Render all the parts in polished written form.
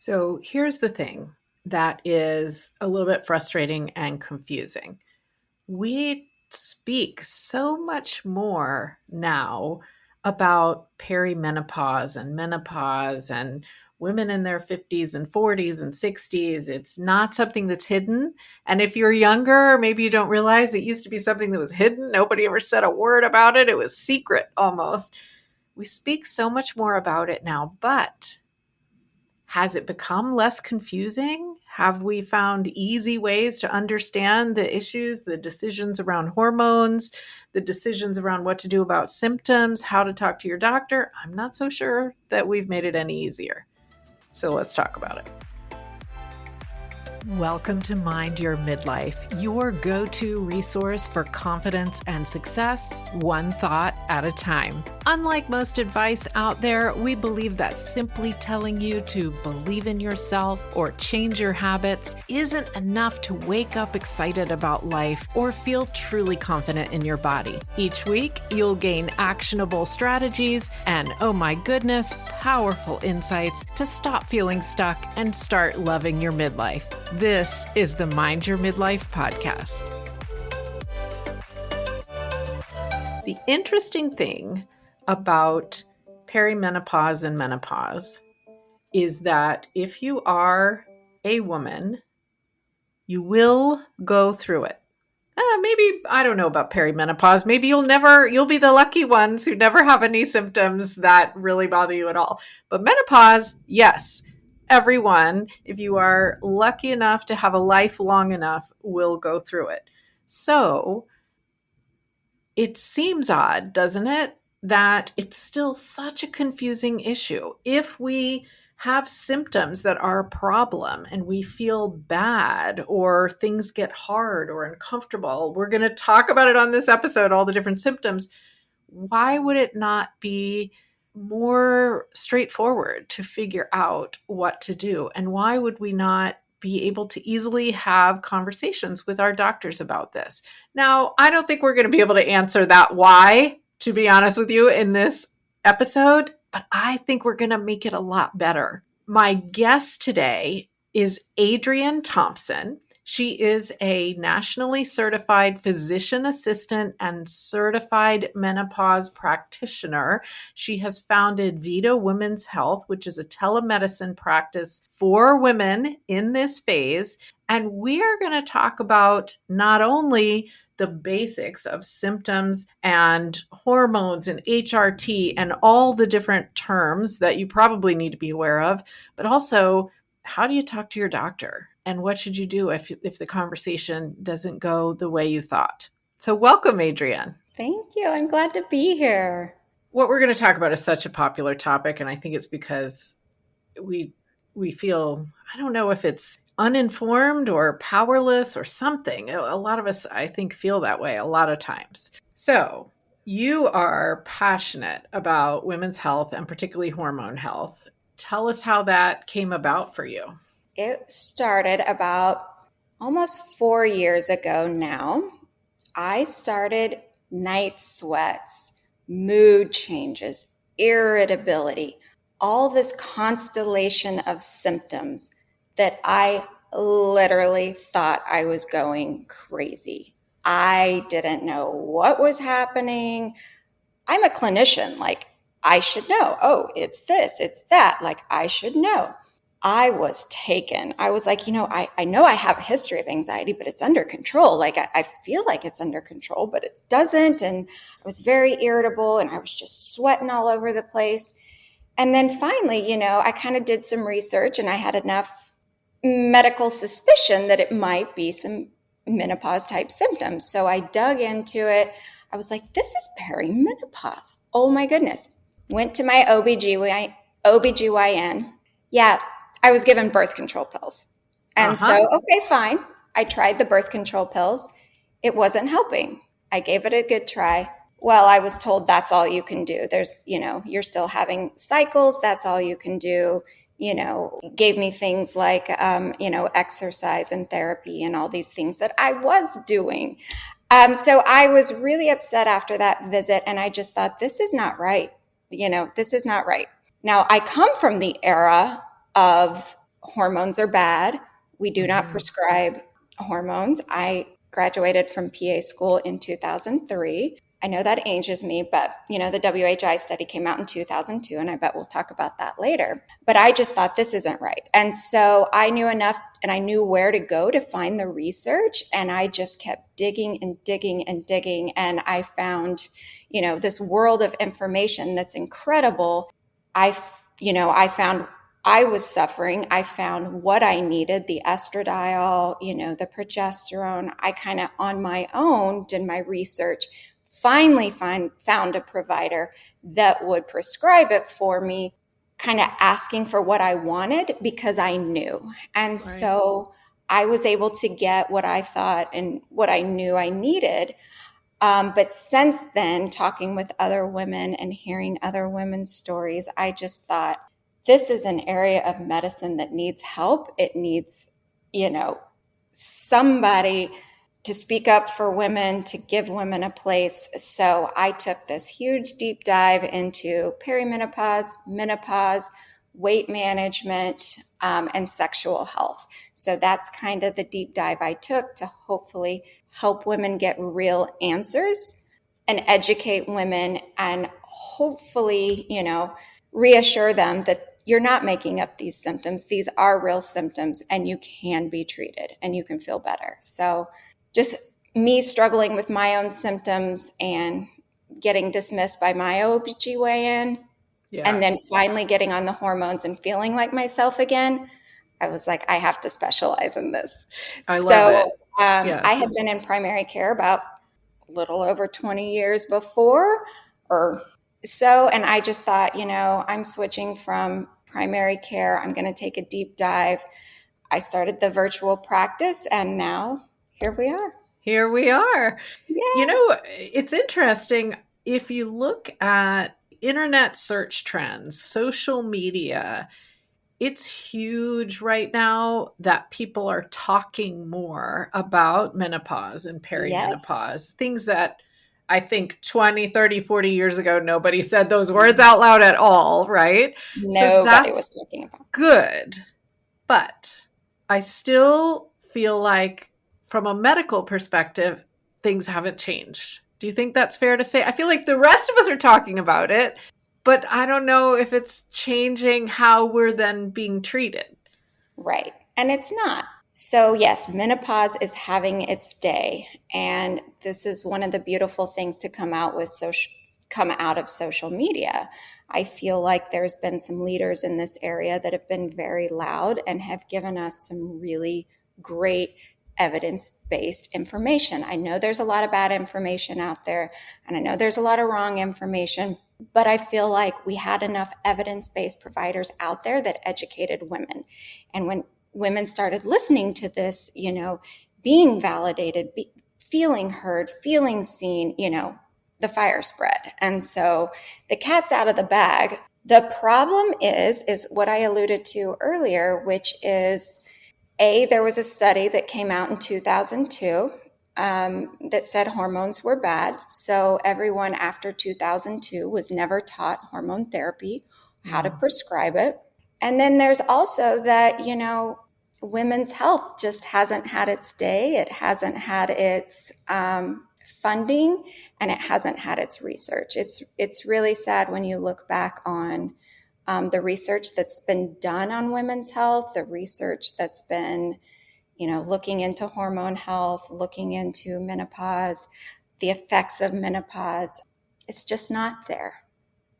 So here's the thing that is a little bit frustrating and confusing. We speak so much more now about perimenopause and menopause and women in their 50s and 40s and 60s. It's not something that's hidden. And if you're younger, maybe you don't realize it used to be something that was hidden. Nobody ever said a word about it. It was secret almost. We speak so much more about it now, but has it become less confusing? Have we found easy ways to understand the issues, the decisions around hormones, the decisions around what to do about symptoms, how to talk to your doctor? I'm not so sure that we've made it any easier. So let's talk about it. Welcome to Mind Your Midlife, your go-to resource for confidence and success, one thought at a time. Unlike most advice out there, we believe that simply telling you to believe in yourself or change your habits isn't enough to wake up excited about life or feel truly confident in your body. Each week, you'll gain actionable strategies and, oh my goodness, powerful insights to stop feeling stuck and start loving your midlife. This is the Mind Your Midlife podcast. The interesting thing about perimenopause and menopause is that if you are a woman, you will go through it. Maybe, I don't know about perimenopause. Maybe you'll be the lucky ones who never have any symptoms that really bother you at all. But menopause, yes. Everyone, if you are lucky enough to have a life long enough, will go through it. So it seems odd, doesn't it, that it's still such a confusing issue. If we have symptoms that are a problem and we feel bad or things get hard or uncomfortable, we're going to talk about it on this episode, all the different symptoms. Why would it not be more straightforward to figure out what to do? And why would we not be able to easily have conversations with our doctors about this? Now, I don't think we're going to be able to answer that why, to be honest with you, in this episode, but I think we're going to make it a lot better. My guest today is Adrian Thompson. She is a nationally certified physician assistant and certified menopause practitioner. She has founded Vida Women's Health, which is a telemedicine practice for women in this phase. And we are going to talk about not only the basics of symptoms and hormones and HRT and all the different terms that you probably need to be aware of, but also how do you talk to your doctor? And what should you do if the conversation doesn't go the way you thought? So welcome, Adrian. Thank you. I'm glad to be here. What we're going to talk about is such a popular topic, and I think it's because we feel, I don't know if it's uninformed or powerless or something. A lot of us, I think, feel that way a lot of times. So you are passionate about women's health and particularly hormone health. Tell us how that came about for you. It started about almost 4 years ago now. I started night sweats, mood changes, irritability, all this constellation of symptoms that I literally thought I was going crazy. I didn't know what was happening. I'm a clinician, like I should know. Oh, it's this, it's that, like I should know. I was taken. I was like, I know I have a history of anxiety, but it's under control. Like I feel like it's under control, but it doesn't. And I was very irritable and I was just sweating all over the place. And then finally, I kind of did some research and I had enough medical suspicion that it might be some menopause type symptoms. So I dug into it. I was like, this is perimenopause. Oh my goodness. Went to my OBGYN. Yeah, I was given birth control pills. And so, okay, fine. I tried the birth control pills. It wasn't helping. I gave it a good try. Well, I was told that's all you can do. There's, you're still having cycles. That's all you can do. Gave me things like, exercise and therapy and all these things that I was doing. So I was really upset after that visit. And I just thought, this is not right. This is not right. Now, I come from the era of hormones are bad. We do not Mm-hmm. prescribe hormones. I graduated from PA school in 2003. I know that ages me, but the WHI study came out in 2002, and I bet we'll talk about that later. But I just thought this isn't right. And so I knew enough, and I knew where to go to find the research, and I just kept digging and digging and digging, and I found, this world of information that's incredible. I found I was suffering. I found what I needed, the estradiol, the progesterone. I kind of on my own did my research, finally found a provider that would prescribe it for me, kind of asking for what I wanted because I knew. And Right. so I was able to get what I thought and what I knew I needed. But since then, talking with other women and hearing other women's stories, I just thought this is an area of medicine that needs help. It needs, somebody to speak up for women, to give women a place. So I took this huge deep dive into perimenopause, menopause, weight management, and sexual health. So that's kind of the deep dive I took to hopefully help women get real answers and educate women and hopefully, reassure them that you're not making up these symptoms. These are real symptoms and you can be treated and you can feel better. So just me struggling with my own symptoms and getting dismissed by my OBGYN, Yeah. and then finally getting on the hormones and feeling like myself again, I was like, I have to specialize in this. I love So it. I Yes. had been in primary care about a little over 20 years before or so. And I just thought, I'm switching from primary care. I'm going to take a deep dive. I started the virtual practice and now here we are. Here we are. Yeah. It's interesting. If you look at internet search trends, social media, it's huge right now that people are talking more about menopause and Yes. perimenopause, things that I think 20, 30, 40 years ago, nobody said those words out loud at all, right? So Nobody was that's talking about. good. But I still feel like, from a medical perspective, things haven't changed. Do you think that's fair to say? I feel like the rest of us are talking about it, but I don't know if it's changing how we're then being treated. Right. And it's not. So, yes, menopause is having its day. And this is one of the beautiful things to come out of social media. I feel like there's been some leaders in this area that have been very loud and have given us some really great evidence-based information. I know there's a lot of bad information out there, and I know there's a lot of wrong information, but I feel like we had enough evidence-based providers out there that educated women. And when women started listening to this, being validated, feeling heard, feeling seen, the fire spread. And so the cat's out of the bag. The problem is what I alluded to earlier, which is there was a study that came out in 2002 that said hormones were bad. So everyone after 2002 was never taught hormone therapy, how to prescribe it. And then there's also that, women's health just hasn't had its day. It hasn't had its funding, and it hasn't had its research. It's really sad when you look back on the research that's been done on women's health, the research that's been, looking into hormone health, looking into menopause, the effects of menopause. It's just not there.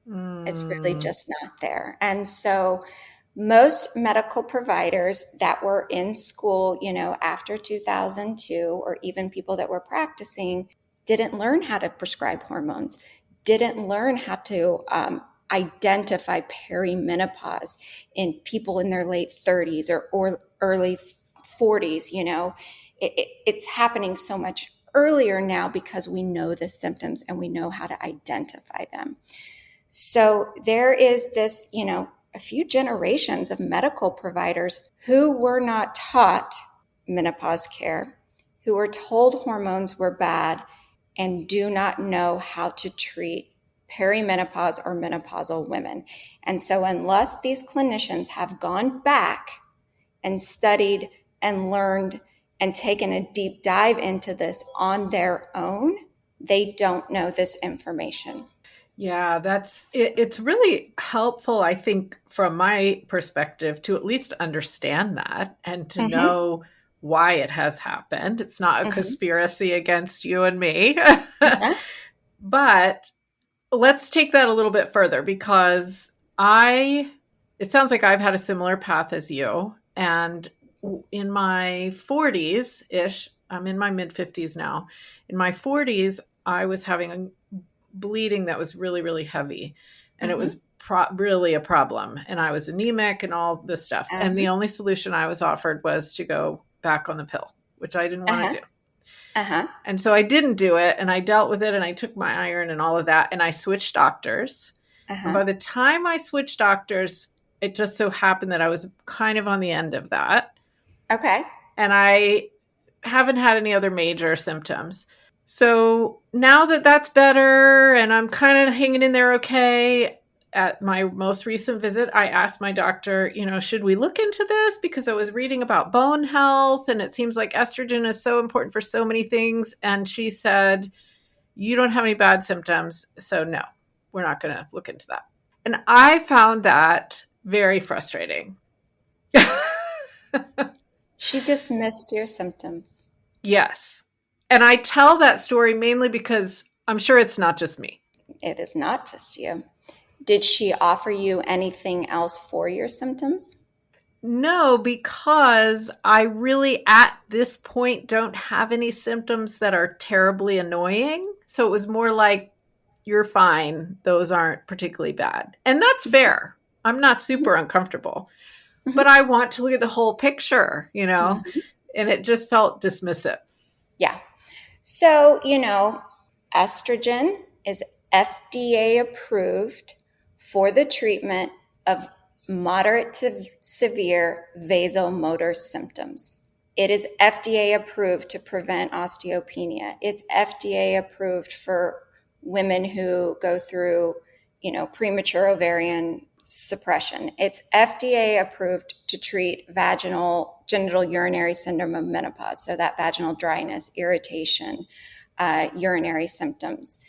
It's really just not there. And so most medical providers that were in school, after 2002, or even people that were practicing, didn't learn how to prescribe hormones, didn't learn how to identify perimenopause in people in their late 30s or early 40s. It's happening so much earlier now because we know the symptoms and we know how to identify them. So there is this, a few generations of medical providers who were not taught menopause care, who were told hormones were bad, and do not know how to treat perimenopause or menopausal women. And so unless these clinicians have gone back and studied and learned and taken a deep dive into this on their own, they don't know this information. Yeah, it's really helpful, I think, from my perspective, to at least understand that and to Mm-hmm. know why it has happened. It's not a Mm-hmm. conspiracy against you and me. Uh-huh. But let's take that a little bit further because it sounds like I've had a similar path as you. And in my 40s ish, I'm in my mid 50s now. In my 40s, I was having a bleeding that was really, really heavy. And it Mm-hmm. was really a problem. And I was anemic and all this stuff. And the Uh-huh. only solution I was offered was to go back on the pill, which I didn't want Uh-huh. to do. Uh-huh. And so I didn't do it and I dealt with it and I took my iron and all of that and I switched doctors. And Uh-huh. by the time I switched doctors, it just so happened that I was kind of on the end of that. Okay. And I haven't had any other major symptoms. So now that that's better and I'm kind of hanging in there okay, at my most recent visit, I asked my doctor, should we look into this? Because I was reading about bone health and it seems like estrogen is so important for so many things. And she said, you don't have any bad symptoms. So no, we're not going to look into that. And I found that very frustrating. She dismissed your symptoms. Yes. And I tell that story mainly because I'm sure it's not just me. It is not just you. Did she offer you anything else for your symptoms? No, because I really at this point don't have any symptoms that are terribly annoying. So it was more like, you're fine. Those aren't particularly bad. And that's fair. I'm not super uncomfortable, but Mm-hmm. I want to look at the whole picture, Mm-hmm. and it just felt dismissive. Yeah. So, estrogen is FDA approved for the treatment of moderate to severe vasomotor symptoms. It is FDA approved to prevent osteopenia. It's FDA approved for women who go through, premature ovarian suppression. It's FDA approved to treat vaginal genital urinary syndrome of menopause, so that vaginal dryness, irritation, urinary symptoms.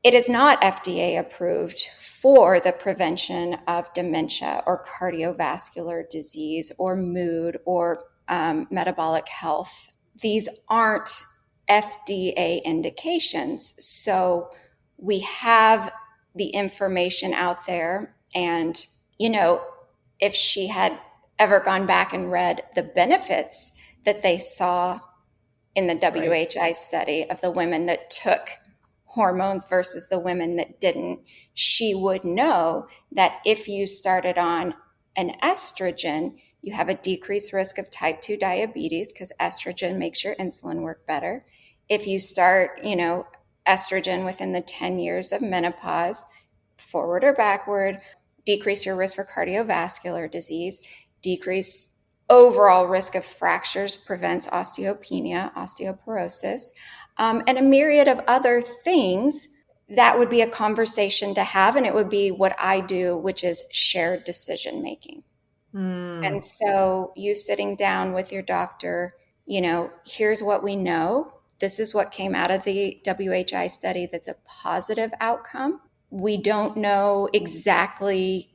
It is not FDA approved for the prevention of dementia or cardiovascular disease or mood or metabolic health. These aren't FDA indications. So we have the information out there. And, if she had ever gone back and read the benefits that they saw in the Right. WHI study of the women that took hormones versus the women that didn't, she would know that if you started on an estrogen, you have a decreased risk of type 2 diabetes because estrogen makes your insulin work better. If you start, estrogen within the 10 years of menopause, forward or backward, decrease your risk for cardiovascular disease, decrease overall risk of fractures, prevents osteopenia, osteoporosis, and a myriad of other things. That would be a conversation to have, and it would be what I do, which is shared decision making. Mm, And so you sitting down with your doctor, here's what we know. This is what came out of the WHI study that's a positive outcome. We don't know exactly,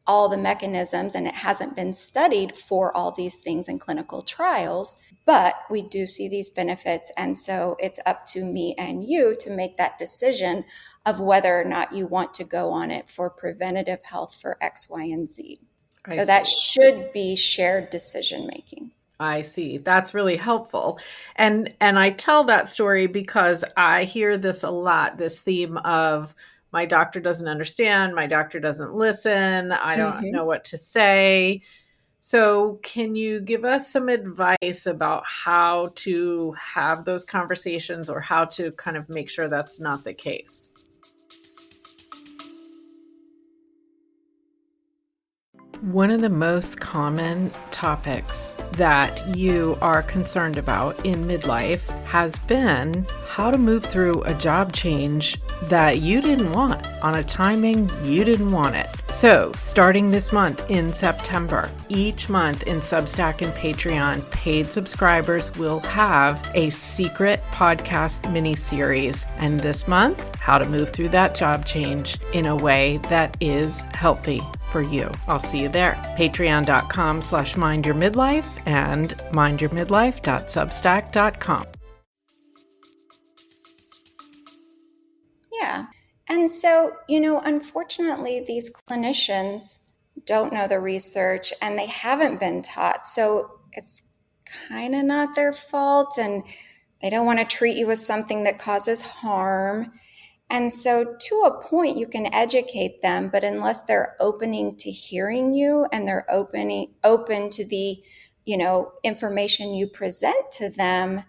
all the mechanisms, and it hasn't been studied for all these things in clinical trials, but we do see these benefits. And so it's up to me and you to make that decision of whether or not you want to go on it for preventative health for X, Y, and Z. I So that see. should be shared decision making. I see. That's really helpful. And I tell that story because I hear this a lot, this theme of my doctor doesn't understand, my doctor doesn't listen, I don't Mm-hmm. know what to say. So, can you give us some advice about how to have those conversations or how to kind of make sure that's not the case? One of the most common topics that you are concerned about in midlife has been how to move through a job change that you didn't want on a timing you didn't want it. So, starting this month in September, each month in Substack and Patreon, paid subscribers will have a secret podcast mini-series. And this month, how to move through that job change in a way that is healthy for you. I'll see you there. Patreon.com/mindyourmidlife and mindyourmidlife.substack.com. Yeah. And so, unfortunately, these clinicians don't know the research and they haven't been taught. So it's kind of not their fault, and they don't want to treat you as something that causes harm. And so to a point, you can educate them, but unless they're opening to hearing you and they're open to the, information you present to them,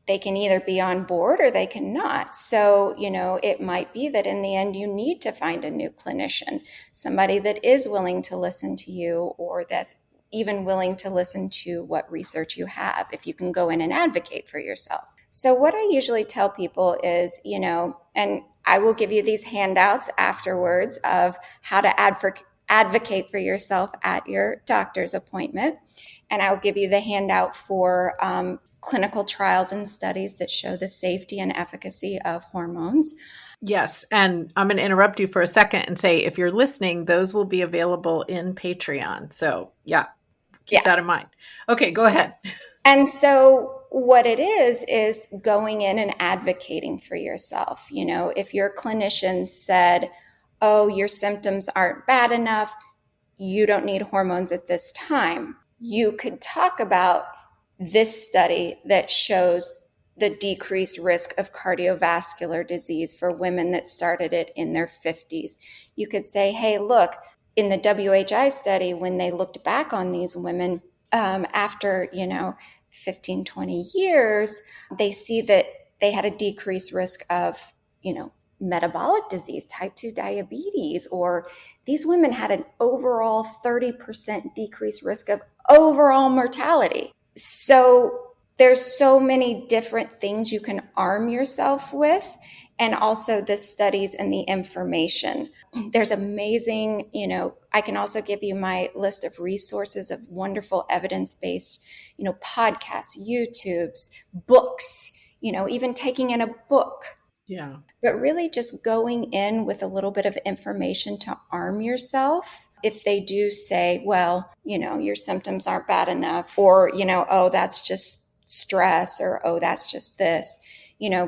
they can either be on board or they cannot. So, it might be that in the end, you need to find a new clinician, somebody that is willing to listen to you, or that's even willing to listen to what research you have, if you can go in and advocate for yourself. So what I usually tell people is, and I will give you these handouts afterwards of how to advocate for yourself at your doctor's appointment. And I'll give you the handout for clinical trials and studies that show the safety and efficacy of hormones. Yes. And I'm going to interrupt you for a second and say, if you're listening, those will be available in Patreon. So keep that in mind. Okay, go ahead. And so what it is going in and advocating for yourself. If your clinician said, oh, your symptoms aren't bad enough, you don't need hormones at this time, you could talk about this study that shows the decreased risk of cardiovascular disease for women that started it in their 50s. You could say, hey, look, in the WHI study, when they looked back on these women after, 15, 20 years, they see that they had a decreased risk of, metabolic disease, type 2 diabetes, or these women had an overall 30% decreased risk of overall mortality. So there's so many different things you can arm yourself with, and also the studies and the information. There's amazing, I can also give you my list of resources of wonderful evidence-based, podcasts, YouTubes, books, even taking in a book. Yeah. But really just going in with a little bit of information to arm yourself. If they do say, well, your symptoms aren't bad enough, or, oh, that's just stress, or, oh, that's just this,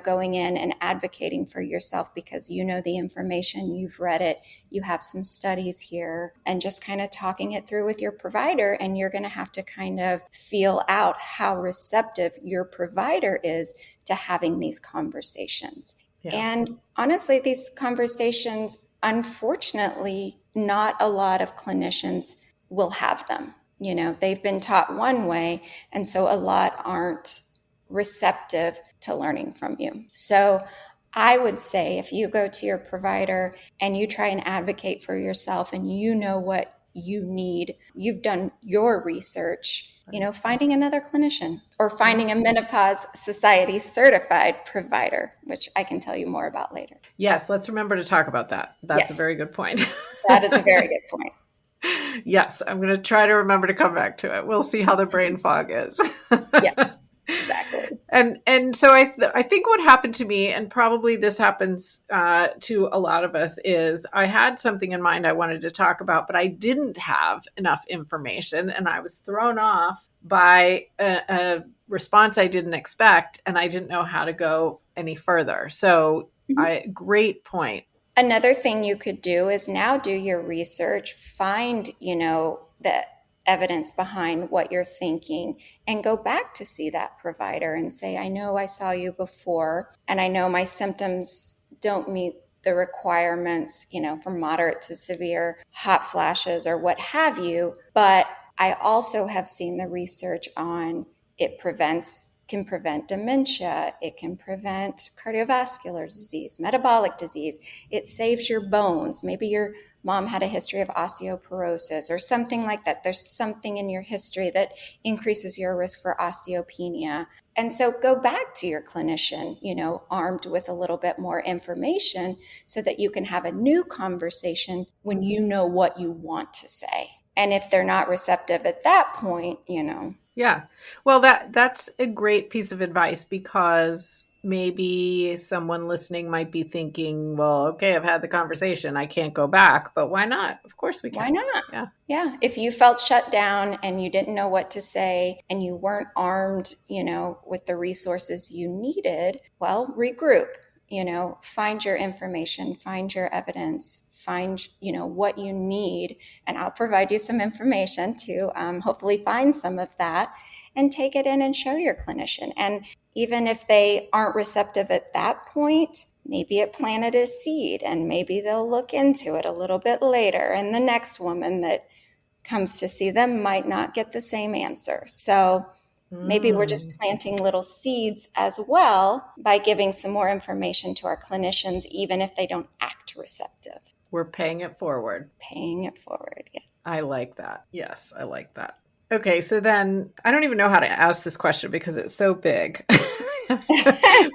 going in and advocating for yourself because you know the information, you've read it, you have some studies here, and just kind of talking it through with your provider. And you're going to have to kind of feel out how receptive your provider is to having these conversations. Yeah. And honestly, these conversations, unfortunately, not a lot of clinicians will have them. They've been taught one way, and so a lot aren't receptive to learning from you. So I would say if you go to your provider and you try and advocate for yourself and you know what you need, you've done your research, finding another clinician or finding a Menopause Society certified provider, which I can tell you more about later. Yes, let's remember to talk about that. That's a very good point. That is a very good point. Yes, I'm going to try to remember to come back to it. We'll see how the brain fog is. Yes, exactly. And so I think what happened to me, and probably this happens to a lot of us, is I had something in mind I wanted to talk about, but I didn't have enough information, and I was thrown off by a response I didn't expect, and I didn't know how to go any further. So great point. Another thing you could do is now do your research, find, the evidence behind what you're thinking, and go back to see that provider and say, I know I saw you before, and I know my symptoms don't meet the requirements, for moderate to severe hot flashes or what have you, but I also have seen the research on it can prevent dementia, it can prevent cardiovascular disease, metabolic disease, it saves your bones, maybe your mom had a history of osteoporosis or something like that. There's something in your history that increases your risk for osteopenia. And so go back to your clinician, armed with a little bit more information so that you can have a new conversation when you know what you want to say. And if they're not receptive at that point, Yeah. Well, that's a great piece of advice, because maybe someone listening might be thinking, well, okay, I've had the conversation. I can't go back, but why not? Of course we can. Why not? Yeah. Yeah. If you felt shut down and you didn't know what to say and you weren't armed, with the resources you needed, well, regroup, find your information, find your evidence, find, what you need. And I'll provide you some information to hopefully find some of that and take it in and show your clinician. And even if they aren't receptive at that point, maybe it planted a seed and maybe they'll look into it a little bit later. And the next woman that comes to see them might not get the same answer. So maybe we're just planting little seeds as well by giving some more information to our clinicians, even if they don't act receptive. We're paying it forward. Paying it forward, yes. I like that. Yes, I like that. Okay, so then I don't even know how to ask this question because it's so big.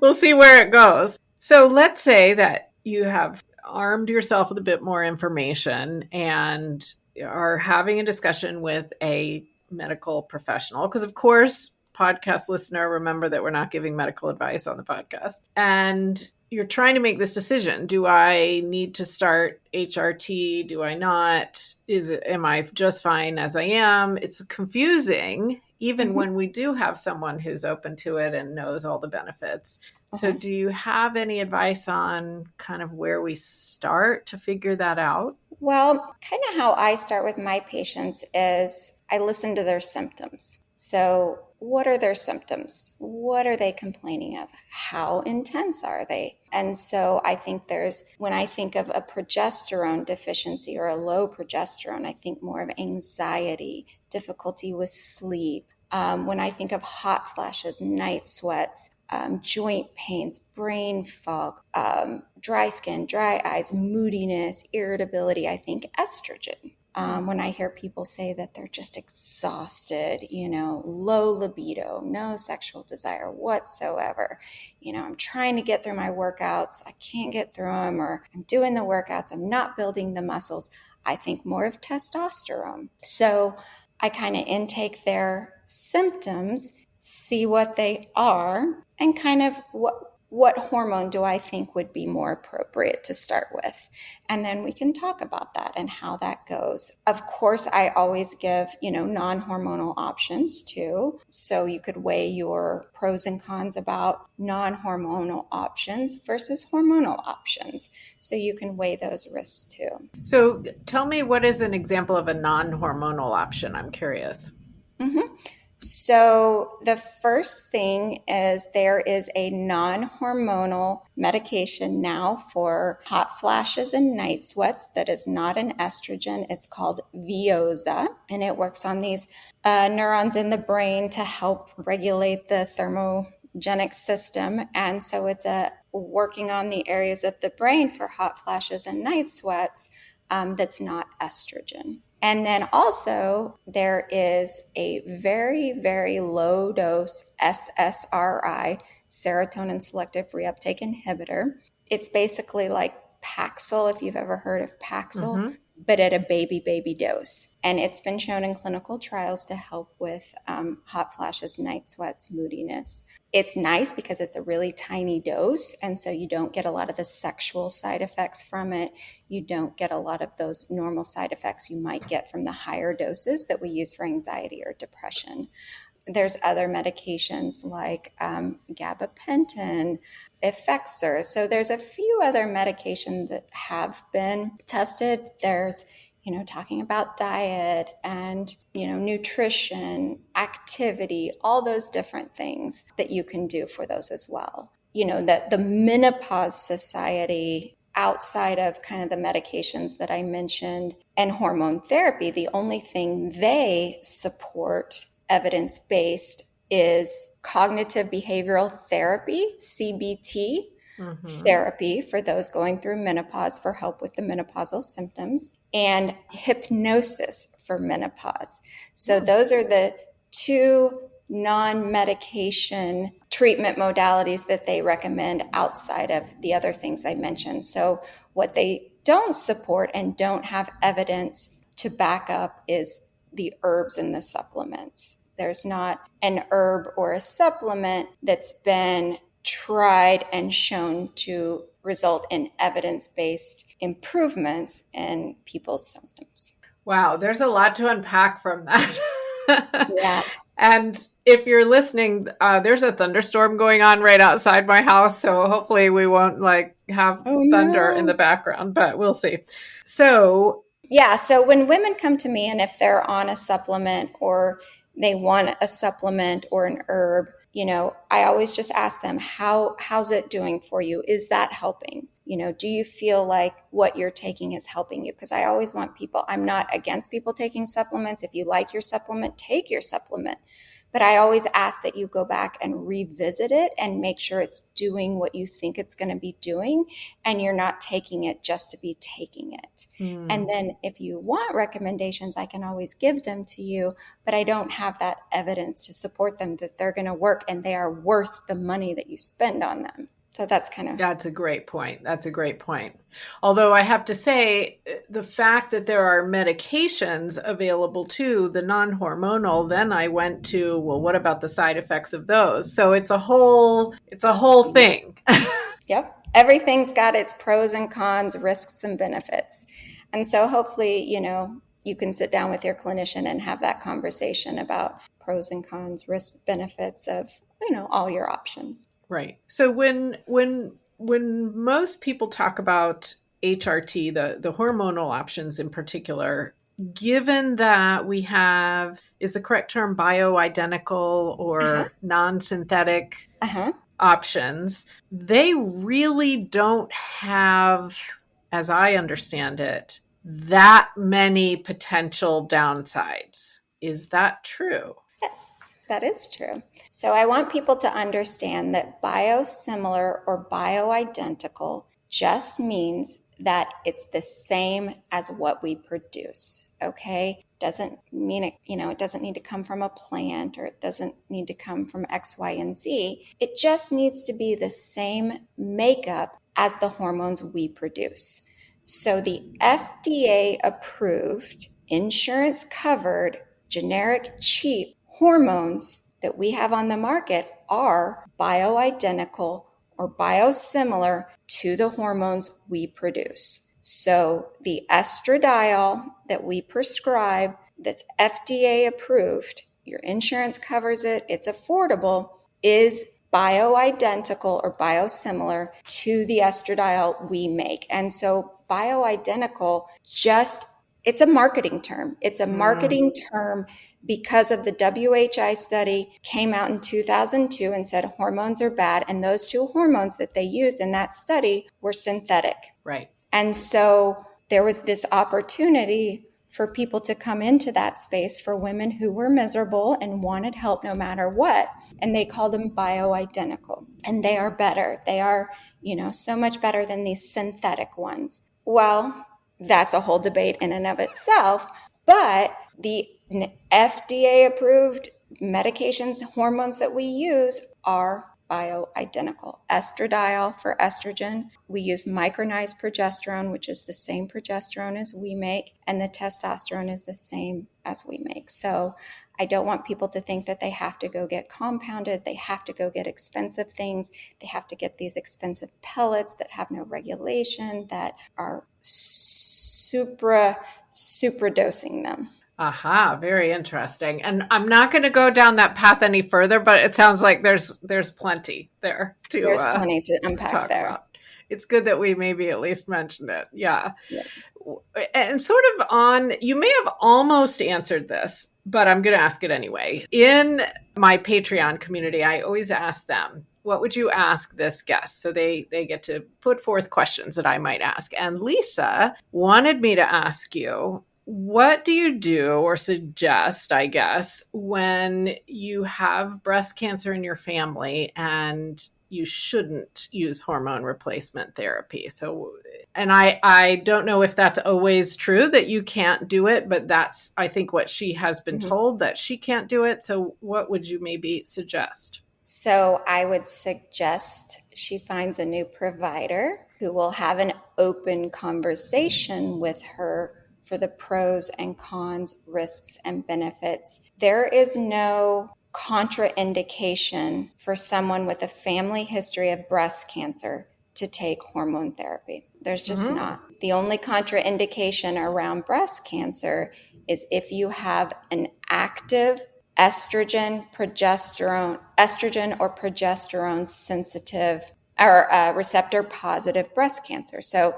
We'll see where it goes. So let's say that you have armed yourself with a bit more information and are having a discussion with a medical professional, because of course, podcast listener, remember that we're not giving medical advice on the podcast. And you're trying to make this decision. Do I need to start HRT? Do I not? Am I just fine as I am? It's confusing, even when we do have someone who's open to it and knows all the benefits. So do you have any advice on kind of where we start to figure that out? Well, kind of how I start with my patients is I listen to their symptoms. So what are their symptoms? What are they complaining of? How intense are they? And so I think when I think of a progesterone deficiency or a low progesterone, I think more of anxiety, difficulty with sleep. When I think of hot flashes, night sweats, joint pains, brain fog, dry skin, dry eyes, moodiness, irritability, I think estrogen. When I hear people say that they're just exhausted, low libido, no sexual desire whatsoever, I'm trying to get through my workouts, I can't get through them, or I'm doing the workouts, I'm not building the muscles, I think more of testosterone. So I kind of intake their symptoms, see what they are, and kind of what hormone do I think would be more appropriate to start with? And then we can talk about that and how that goes. Of course, I always give, non-hormonal options too. So you could weigh your pros and cons about non-hormonal options versus hormonal options. So you can weigh those risks too. So tell me, what is an example of a non-hormonal option? I'm curious. So the first thing is there is a non-hormonal medication now for hot flashes and night sweats that is not an estrogen. It's called Veoza, and it works on these neurons in the brain to help regulate the thermogenic system. And so it's working on the areas of the brain for hot flashes and night sweats that's not estrogen. And then also there is a very, very low dose SSRI, serotonin selective reuptake inhibitor. It's basically like Paxil, if you've ever heard of Paxil, but at a baby dose. And it's been shown in clinical trials to help with hot flashes, night sweats, moodiness. It's nice because it's a really tiny dose, and so you don't get a lot of the sexual side effects from it. You don't get a lot of those normal side effects you might get from the higher doses that we use for anxiety or depression. There's other medications like gabapentin, Effexor. So there's a few other medications that have been tested. There's talking about diet and, nutrition, activity, all those different things that you can do for those as well. That the Menopause Society, outside of kind of the medications that I mentioned and hormone therapy, the only thing they support evidence-based is cognitive behavioral therapy, CBT. Mm-hmm. therapy for those going through menopause for help with the menopausal symptoms, and hypnosis for menopause. So those are the two non-medication treatment modalities that they recommend outside of the other things I mentioned. So what they don't support and don't have evidence to back up is the herbs and the supplements. There's not an herb or a supplement that's been tried and shown to result in evidence-based improvements in people's symptoms. Wow, there's a lot to unpack from that. Yeah. And if you're listening, there's a thunderstorm going on right outside my house, so hopefully we won't have Oh thunder in no. the background, but we'll see. So, Yeah, so when women come to me and if they're on a supplement or they want a supplement or an herb, I always just ask them, how's it doing for you? Is that helping? Do you feel like what you're taking is helping you? Because I always want people, I'm not against people taking supplements. If you like your supplement, take your supplement. But I always ask that you go back and revisit it and make sure it's doing what you think it's going to be doing and you're not taking it just to be taking it. And then if you want recommendations, I can always give them to you, but I don't have that evidence to support them that they're going to work and they are worth the money that you spend on them. So that's kind of... That's a great point. That's a great point. Although I have to say, the fact that there are medications available too, the non-hormonal, then I went to, well, what about the side effects of those? So it's a whole thing. Yep. Everything's got its pros and cons, risks and benefits. And so hopefully, you can sit down with your clinician and have that conversation about pros and cons, risks, benefits of, all your options. Right. So when most people talk about HRT, the hormonal options in particular, given that we have, is the correct term bioidentical or non-synthetic options, they really don't have, as I understand it, that many potential downsides. Is that true? Yes, that is true. So I want people to understand that biosimilar or bioidentical just means that it's the same as what we produce, okay? Doesn't mean it doesn't need to come from a plant or it doesn't need to come from X, Y, and Z. It just needs to be the same makeup as the hormones we produce. So the FDA approved, insurance covered, generic, cheap hormones that we have on the market are bioidentical or biosimilar to the hormones we produce. So the estradiol that we prescribe that's FDA approved, your insurance covers it, it's affordable, is bioidentical or biosimilar to the estradiol we make. And so bioidentical it's a marketing term. It's a marketing term because of the WHI study came out in 2002 and said hormones are bad. And those two hormones that they used in that study were synthetic. Right. And so there was this opportunity for people to come into that space for women who were miserable and wanted help no matter what. And they called them bioidentical. And they are better. They are, so much better than these synthetic ones. Well, that's a whole debate in and of itself. But the FDA approved medications, hormones that we use are bioidentical. Estradiol for estrogen. We use micronized progesterone, which is the same progesterone as we make, and the testosterone is the same as we make. So I don't want people to think that they have to go get compounded, they have to go get expensive things, they have to get these expensive pellets that have no regulation, that are super dosing them. Aha, very interesting. And I'm not going to go down that path any further, but it sounds like there's plenty there to There's plenty to unpack talk there. about. It's good that we maybe at least mentioned it. Yeah. And sort of you may have almost answered this, but I'm going to ask it anyway. In my Patreon community, I always ask them, what would you ask this guest? So they get to put forth questions that I might ask. And Lisa wanted me to ask you, what do you do or suggest, I guess, when you have breast cancer in your family and you shouldn't use hormone replacement therapy. So, and I don't know if that's always true that you can't do it, but that's, I think, what she has been Mhm. told, that she can't do it. So what would you maybe suggest? So I would suggest she finds a new provider who will have an open conversation with her for the pros and cons, risks and benefits. There is no contraindication for someone with a family history of breast cancer to take hormone therapy. There's just Mm-hmm. not. The only contraindication around breast cancer is if you have an active estrogen or progesterone sensitive or receptor positive breast cancer. So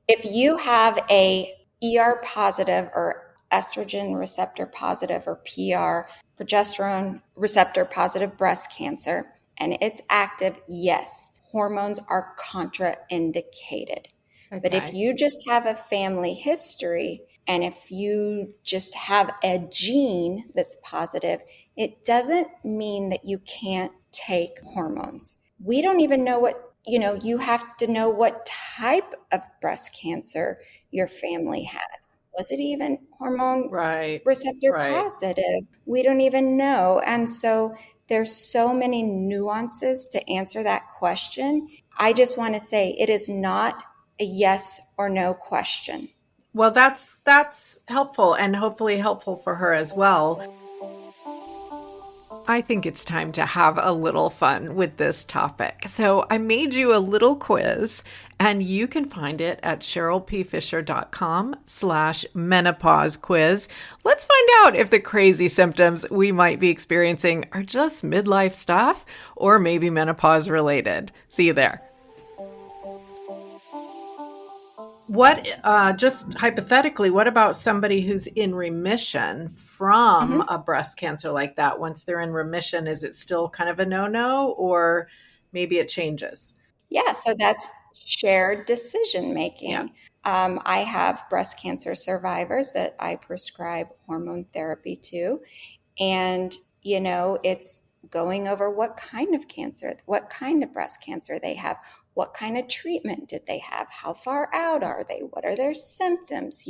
if you have a ER positive or estrogen receptor positive or PR, progesterone receptor positive breast cancer, and it's active, yes, hormones are contraindicated. But if Okay. you just have a family history and if you just have a gene that's positive, it doesn't mean that you can't take hormones. We don't even know what, you have to know what type of breast cancer your family had. Was it even hormone Right. receptor Right. positive? We don't even know. And so there's so many nuances to answer that question. I just want to say it is not a yes or no question. Well, that's helpful, and hopefully helpful for her as well. I think it's time to have a little fun with this topic. So I made you a little quiz, and you can find it at cherylpfisher.com/menopause quiz. Let's find out if the crazy symptoms we might be experiencing are just midlife stuff or maybe menopause related. See you there. What, just hypothetically, what about somebody who's in remission from Mhm. a breast cancer like that? Once they're in remission, is it still kind of a no-no, or maybe it changes? Yeah, so that's shared decision Yeah. making. I have breast cancer survivors that I prescribe hormone therapy to. And, it's going over what kind of cancer, what kind of breast cancer they have, what kind of treatment did they have, how far out are they, what are their symptoms,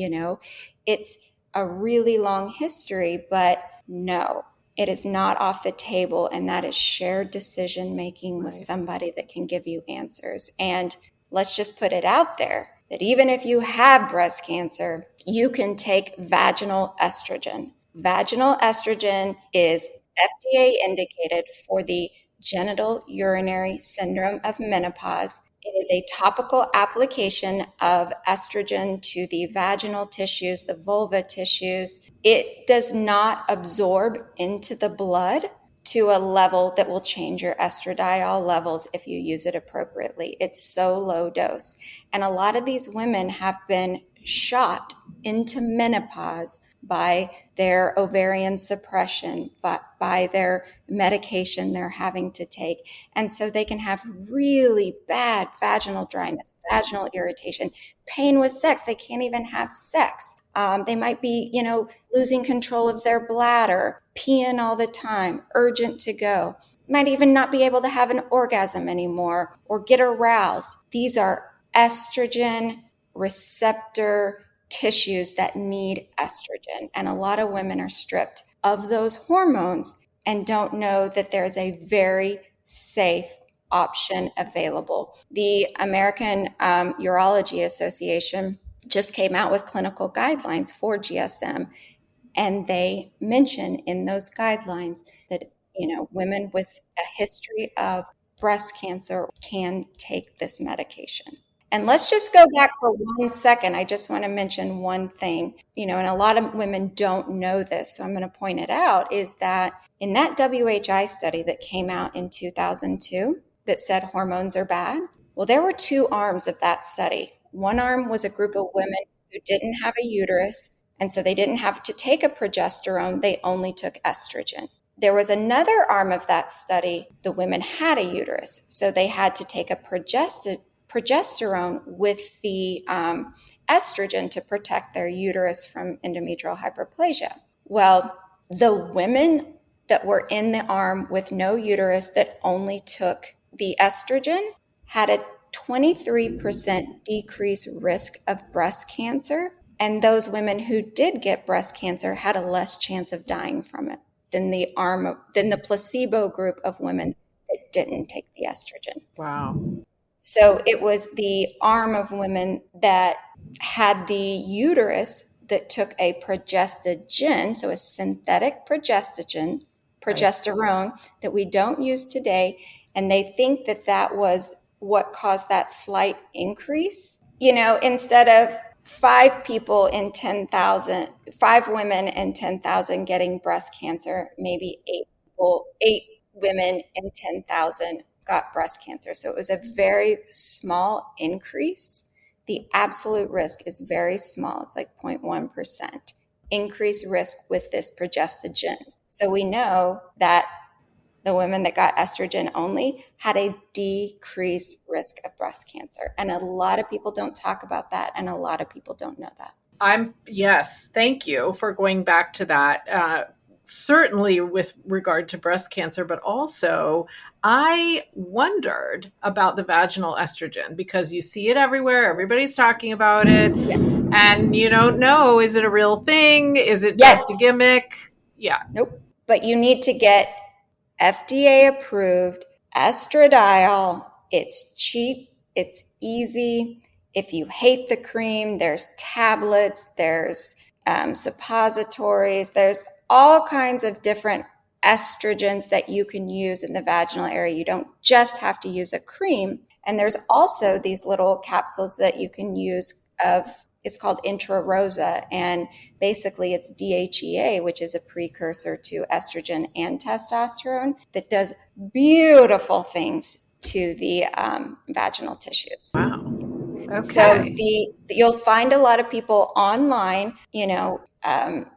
It's a really long history, but no, it is not off the table. And that is shared decision making with Right. somebody that can give you answers. And let's just put it out there that even if you have breast cancer, you can take vaginal estrogen. Vaginal estrogen is FDA indicated for the genital urinary syndrome of menopause. It is a topical application of estrogen to the vaginal tissues, the vulva tissues. It does not absorb into the blood to a level that will change your estradiol levels if you use it appropriately. It's so low dose. And a lot of these women have been shot into menopause by their ovarian suppression, by their medication they're having to take. And so they can have really bad vaginal dryness, vaginal irritation, pain with sex. They can't even have sex. They might be, losing control of their bladder, peeing all the time, urgent to go. Might even not be able to have an orgasm anymore or get aroused. These are estrogen receptor tissues that need estrogen. And a lot of women are stripped of those hormones and don't know that there's a very safe option available. The American Urology Association just came out with clinical guidelines for GSM, and they mention in those guidelines that women with a history of breast cancer can take this medication. And let's just go back for 1 second. I just want to mention one thing, and a lot of women don't know this, so I'm going to point it out, is that in that WHI study that came out in 2002 that said hormones are bad, well, there were two arms of that study. One arm was a group of women who didn't have a uterus, and so they didn't have to take a progesterone, they only took estrogen. There was another arm of that study, the women had a uterus, so they had to take a progesterone with the estrogen to protect their uterus from endometrial hyperplasia. Well, the women that were in the arm with no uterus that only took the estrogen had a 23% decreased risk of breast cancer. And those women who did get breast cancer had a less chance of dying from it than the placebo group of women that didn't take the estrogen. Wow. So it was the arm of women that had the uterus that took a progestogen, so a synthetic progesterone that we don't use today. And they think that that was what caused that slight increase. Instead of 5 women in 10,000 getting breast cancer, maybe 8 women in 10,000 got breast cancer. So it was a very small increase. The absolute risk is very small. It's like 0.1% increased risk with this progestogen. So we know that the women that got estrogen only had a decreased risk of breast cancer. And a lot of people don't talk about that, and a lot of people don't know that. Yes, thank you for going back to that. Certainly with regard to breast cancer, but also I wondered about the vaginal estrogen because you see it everywhere. Everybody's talking about it. Yeah. And you don't know, is it a real thing? Is it Yes. just a gimmick? Yeah. Nope. But you need to get FDA approved estradiol. It's cheap. It's easy. If you hate the cream, there's tablets, there's suppositories, there's all kinds of different estrogens that you can use in the vaginal area. You don't just have to use a cream. And there's also these little capsules that you can use it's called Intra Rosa, and basically it's DHEA, which is a precursor to estrogen and testosterone that does beautiful things to the vaginal tissues. Wow. Okay. So you'll find a lot of people online,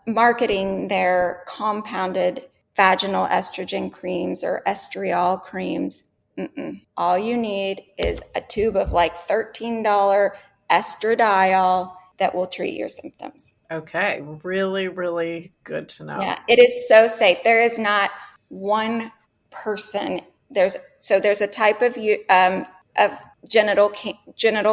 marketing their compounded vaginal estrogen creams or estriol creams. All you need is a tube of like $13 estradiol that will treat your symptoms. Okay. Really, really good to know. Yeah, it is so safe. There is not one person. There's a type of genital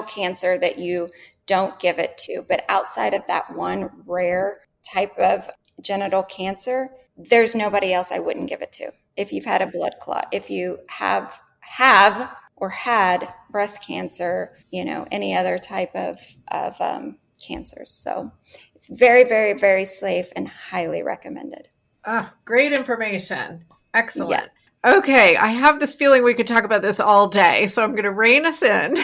cancer that you don't give it to, but outside of that one rare type of genital cancer, there's nobody else I wouldn't give it to. If you've had a blood clot, if you have or had breast cancer, any other type of cancers. So it's very, very, very safe and highly recommended. Great information. Excellent. Yes. Okay, I have this feeling we could talk about this all day, so I'm going to rein us in.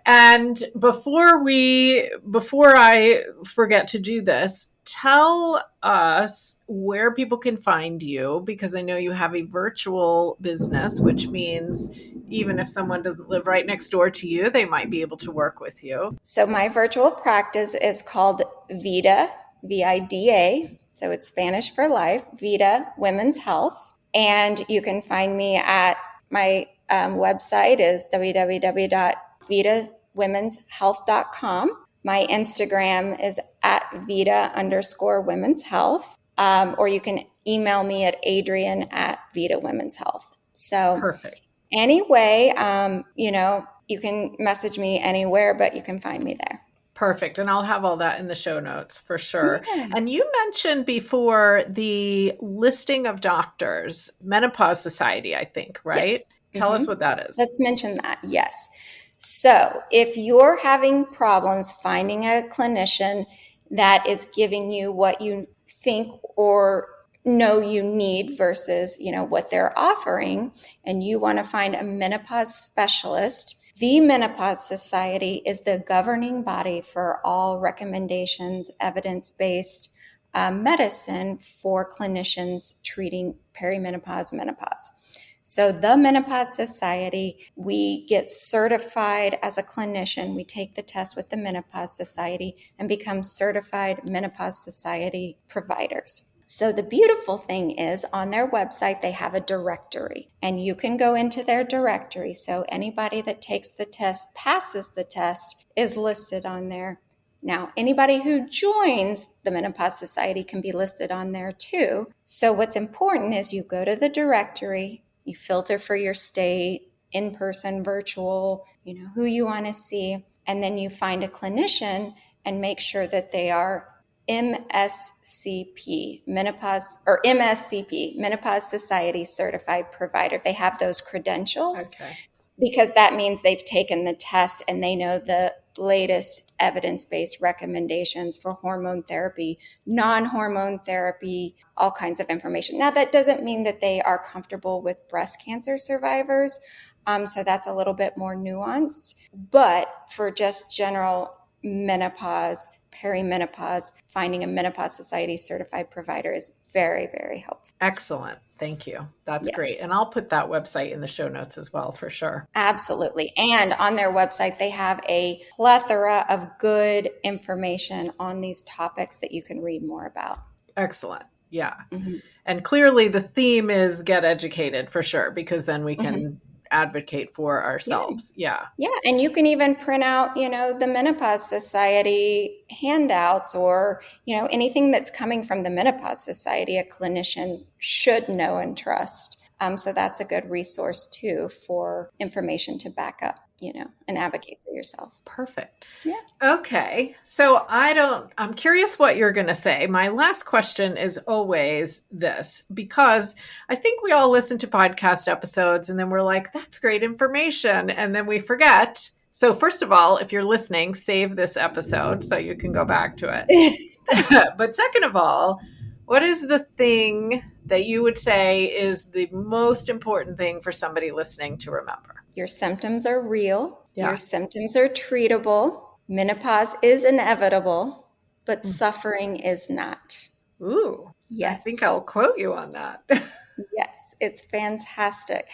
And before I forget to do this, tell us where people can find you, because I know you have a virtual business, which means even if someone doesn't live right next door to you, they might be able to work with you. So my virtual practice is called Vida, Vida. So it's Spanish for life, Vida Women's Health. And you can find me at my website is www.vidawomenshealth.com. My Instagram is at Vida_Women's Health. Or you can email me at Adrian at Vida Women's Health. So perfect. Anyway, you can message me anywhere, but you can find me there. Perfect. And I'll have all that in the show notes for sure. Yeah. And you mentioned before the listing of doctors, Menopause Society, I think, right? Yes. Tell us what that is. Let's mention that. Yes. So if you're having problems finding a clinician that is giving you what you think or know you need versus, what they're offering, and you want to find a menopause specialist, the Menopause Society is the governing body for all recommendations, evidence-based medicine for clinicians treating perimenopause, menopause. So the Menopause Society, we get certified as a clinician. We take the test with the Menopause Society and become certified Menopause Society providers. So the beautiful thing is on their website, they have a directory and you can go into their directory. So anybody that takes the test, passes the test, is listed on there. Now, anybody who joins the Menopause Society can be listed on there too. So what's important is you go to the directory, You filter for your state, in person, virtual, who you want to see. And then you find a clinician and make sure that they are MSCP, Menopause Society Certified Provider. They have those credentials. Okay. Because that means they've taken the test and they know the latest evidence-based recommendations for hormone therapy, non-hormone therapy, all kinds of information. Now, that doesn't mean that they are comfortable with breast cancer survivors. So that's a little bit more nuanced. But for just general menopause, perimenopause, finding a Menopause Society certified provider is very, very helpful. Excellent. Thank you. That's Yes. great. And I'll put that website in the show notes as well, for sure. Absolutely. And on their website, they have a plethora of good information on these topics that you can read more about. Excellent. Yeah. Mm-hmm. And clearly the theme is get educated, for sure, because then we can advocate for ourselves. Yeah. Yeah. And you can even print out, the Menopause Society handouts or, anything that's coming from the Menopause Society, a clinician should know and trust. So that's a good resource too for information to back up, and advocate for yourself. Perfect. Yeah. Okay. So I'm curious what you're going to say. My last question is always this, because I think we all listen to podcast episodes and then we're like, that's great information. And then we forget. So first of all, if you're listening, save this episode so you can go back to it. But second of all, what is the thing that you would say is the most important thing for somebody listening to remember? Your symptoms are real. Yeah. Your symptoms are treatable. Menopause is inevitable, but suffering is not. Ooh. Yes. I think I'll quote you on that. Yes, it's fantastic.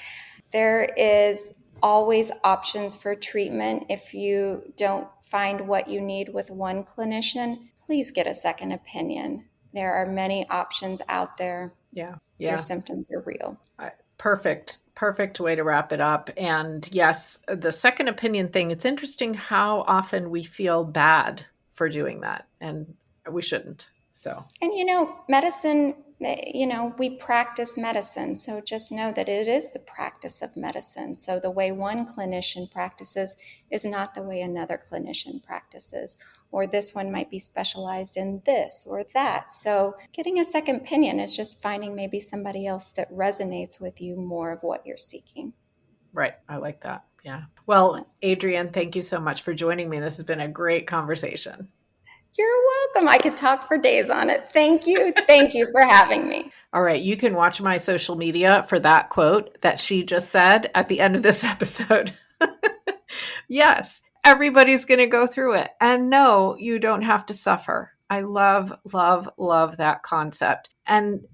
There is always options for treatment. If you don't find what you need with one clinician, please get a second opinion. There are many options out there. Yeah. Your symptoms are real. Perfect way to wrap it up. And yes, the second opinion thing, it's interesting how often we feel bad for doing that, and we shouldn't. So, and medicine, we practice medicine. So just know that it is the practice of medicine. So the way one clinician practices is not the way another clinician practices, or this one might be specialized in this or that. So getting a second opinion is just finding maybe somebody else that resonates with you more of what you're seeking. Right. I like that. Yeah. Well, Adrian, thank you so much for joining me. This has been a great conversation. You're welcome. I could talk for days on it. Thank you. Thank you for having me. All right. You can watch my social media for that quote that she just said at the end of this episode. Yes, everybody's going to go through it. And no, you don't have to suffer. I love, love, love that concept. And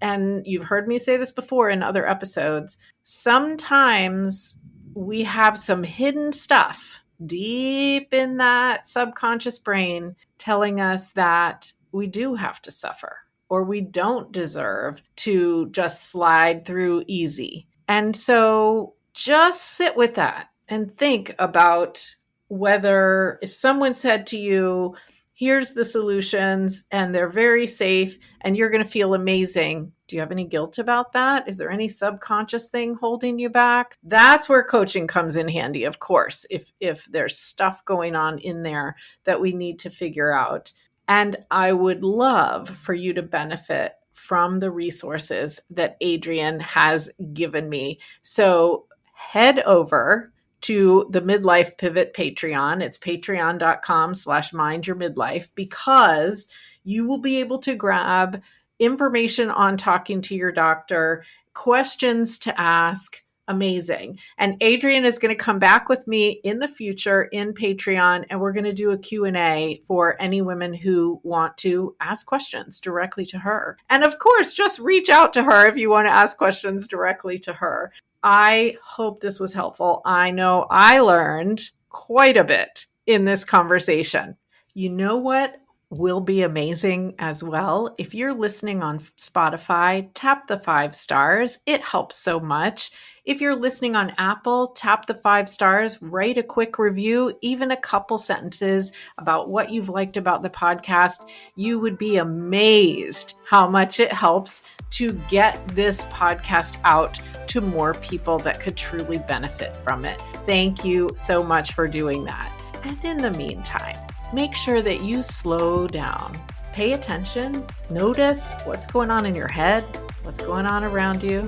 you've heard me say this before in other episodes. Sometimes we have some hidden stuff deep in that subconscious brain telling us that we do have to suffer or we don't deserve to just slide through easy. And so just sit with that and think about whether if someone said to you, here's the solutions and they're very safe and you're going to feel amazing. Do you have any guilt about that? Is there any subconscious thing holding you back? That's where coaching comes in handy, of course, if there's stuff going on in there that we need to figure out. And I would love for you to benefit from the resources that Adrian has given me. So head over to the Midlife Pivot Patreon. It's patreon.com/mindyourmidlife, because you will be able to grab information on talking to your doctor, questions to ask. Amazing. And Adrian is going to come back with me in the future in Patreon, and we're going to do a Q&A for any women who want to ask questions directly to her. And of course, just reach out to her if you want to ask questions directly to her. I hope this was helpful. I know I learned quite a bit in this conversation. You know what will be amazing as well? If you're listening on Spotify, tap the 5 stars. It helps so much. If you're listening on Apple, tap the 5 stars, write a quick review, even a couple sentences about what you've liked about the podcast. You would be amazed how much it helps to get this podcast out to more people that could truly benefit from it. Thank you so much for doing that. And in the meantime, make sure that you slow down, pay attention, notice what's going on in your head, what's going on around you,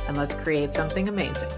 and let's create something amazing.